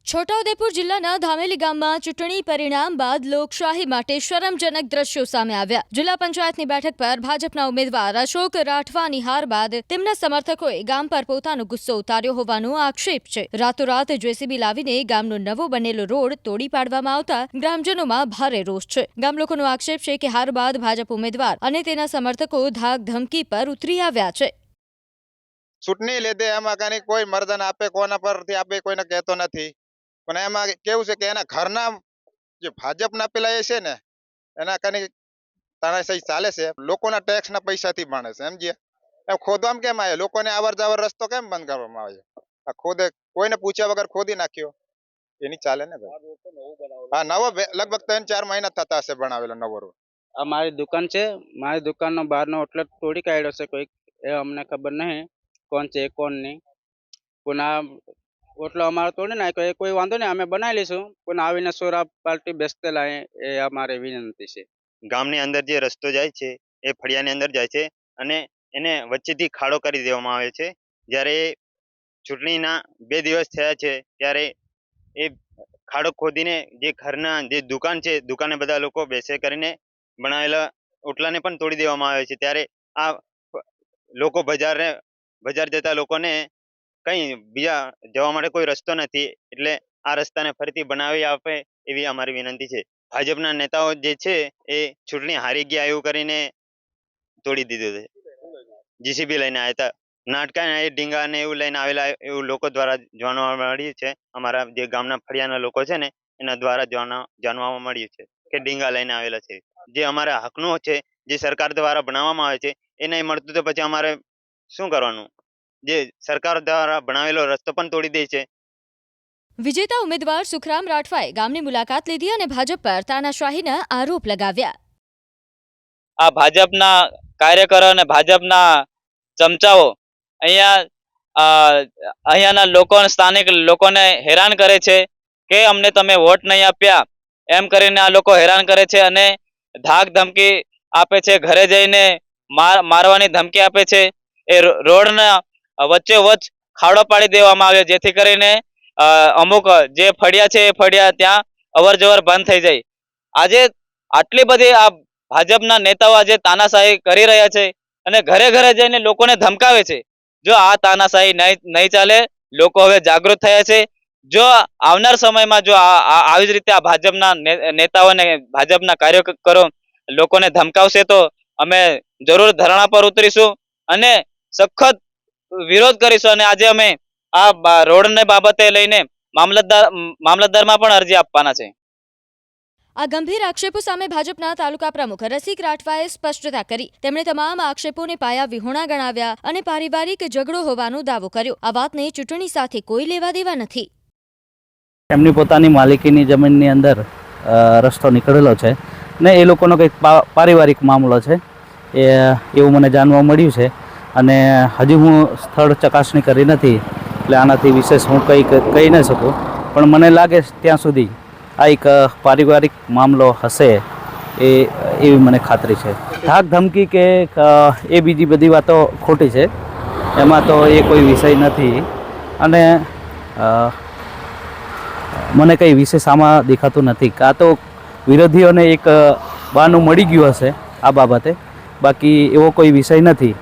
છોટાઉદેપુર જિલ્લાના ધામેલી ગામમાં ચૂંટણી પરિણામ બાદ લોકશાહી માટે શરમજનક દ્રશ્યો સામે આવ્યા। જિલ્લા પંચાયતની બેઠક પર ભાજપના ઉમેદવાર અશોક રાઠવાની હાર બાદ તેમના સમર્થકોએ ગામ પર પોતાનો ગુસ્સો ઉતાર્યો હોવાનો આક્ષેપ છે। રાતોરાત જેસીબી લાવીને ગામનો નવો બનેલો રોડ તોડી પાડવામાં આવતા ગ્રામજનોમાં ભારે રોષ છે। ગામ લોકોનો આક્ષેપ છે કે હાર બાદ ભાજપ ઉમેદવાર અને તેના સમર્થકો ધાક ધમકી પર ઉતરી આવ્યા છે। ચૂંટણી લીધે એમાં કઈ કોઈ મર્દન આપે કોના પરથી આપે કોઈને કહેતો નથી, પણ એમાં કેવું છે કે એના ઘરના જે ભાજપના પેલા એ છે ને એના કઈ તાનાશાહી ચાલે છે। લોકોના ટેક્સના પૈસાથી માણે છે, સમજીએ। એમ ખોદવામાં કેમ આવે? લોકોને અવર જવર રસ્તો કેમ બંધ કરવામાં આવે? આ ખોદે કોઈને પૂછ્યા વગર ખોદી નાખ્યો, એની ચાલે ને ભાઈ। હા, નવો લગભગ 3-4 મહિના થતા હશે બનાવેલો નવો રોડ। આ મારી દુકાન છે, મારી દુકાનનો બહારનો ઓટલો તોડી કાઢ્યો છે કોઈ, એ અમને ખબર નહીં કોણ છે કોણ નહીં, પણ આ ઓટલો અમારો તોડી નાખ્યો એ કોઈ વાંધો નહીં, અમે બનાવી લઈશું, પણ આવીને સોરા પાર્ટી બેસતે લાય એ અમારી વિનંતી છે। ગામની અંદર જે રસ્તો જાય છે એ ફળિયાની અંદર જાય છે અને એને વચ્ચેથી ખાડો કરી દેવામાં આવે છે। જ્યારે ચૂંટણીના 2 દિવસ થયા છે ત્યારે એ ખાડો ખોદીને જે ઘરના જે દુકાન છે દુકાને બધા લોકો બેસે કરીને બનાવેલા ઓટલાને પણ તોડી દેવામાં આવે છે। ત્યારે આ લોકો બજાર જતા લોકોને કંઈ બીજા જવા માટે કોઈ રસ્તો નથી, એટલે આ રસ્તાને ફરીથી બનાવી આપે એવી અમારી વિનંતી છે। ભાજપના નેતાઓ જે છે એ ચૂંટણી હારી ગયા એવું કરીને તોડી દીધું છે। જીસીબી લઈને આવ્યા હતા, નાટકા એ ડીંગા ને એવું લઈને આવેલા એવું લોકો દ્વારા જાણવા મળ્યું છે। અમારા જે ગામના ફળિયાના લોકો છે ને એના દ્વારા જાણવા મળ્યું છે કે ડીંગા લઈને આવેલા છે। જે અમારા હકનું છે, જે સરકાર દ્વારા બનાવવામાં આવે છે એ નહીં મળતું તો પછી અમારે શું કરવાનું? જે સરકાર દ્વારા બનાવેલો રસ્તો પણ તોડી દે છે। વિજેતા ઉમેદવાર સુખરામ રાઠવાએ ગામની મુલાકાત લીધી અને ભાજપ પર તાનાશાહીના આરોપ લગાવ્યા। આ ભાજપના કાર્યકરો અને ભાજપના ચમચાઓ અહીંયાના લોકો સ્થાનિક લોકોને હેરાન કરે છે કે અમને તમે વોટ નહીં આપ્યા એમ કરીને આ લોકો હેરાન કરે છે અને ધાક ધમકી આપે છે, ઘરે જઈને મારવાની ધમકી આપે છે। એ રોડના વચ્ચોવચ્ચ ખાડો પાડી દેવામાં આવ્યો, જેથી કરીને અમુક જે ફળિયા છે એ ફળિયા ત્યાં અવર જવર બંધ થઈ જાય। આજે આટલી બધી આ ભાજપના નેતાઓ આજે તાનાશાહી કરી રહ્યા છે અને ઘરે ઘરે જઈને લોકોને ધમકાવે છે। જો આ તાનાશાહી નહીં ચાલે, લોકો હવે જાગૃત થયા છે। જો આવનાર સમયમાં જો આવી જ રીતે આ ભાજપના નેતાઓ અને ભાજપના કાર્યકરો લોકોને ધમકાવશે તો અમે જરૂર ધરણા પર ઉતરીશું અને સખત વિરોધ કરીશું। અને આજે અમે આ રોડને બાબતે લઈને મામલતદારમાં પણ અરજી આપવાના છે। આ ગંભીર આક્ષેપો સામે ભાજપના તાલુકા પ્રમુખ રસિક રાઠવાએ સ્પષ્ટતા કરી। તેમણે તમામ આક્ષેપોને પાયા વિહોણા ગણાવ્યા અને પારિવારિક ઝઘડો હોવાનો દાવો કર્યો। આ વાતને ચૂંટણી સાથે કોઈ લેવા દેવા નથી। એમની પોતાની માલિકીની જમીનની અંદર રસ્તો નીકળેલો છે ને એ લોકોનો કંઈક પારિવારિક મામલો છે એવું મને જાણવા મળ્યું છે અને હજી હું સ્થળ ચકાસણી કરી નથી, એટલે આનાથી વિશેષ હું કંઈ કહી ન શકું, પણ મને લાગે ત્યાં સુધી આ એક પારિવારિક મામલો હશે એવી મને ખાતરી છે। ધાક ધમકી કે એ બીજી બધી વાતો ખોટી છે, એમાં તો એ કોઈ વિષય નથી અને મને કંઈ વિશેષ આમાં દેખાતું નથી। કાં તો વિરોધીઓને એક બહાનું મળી ગયું હશે આ બાબતે, બાકી એવો કોઈ વિષય નથી।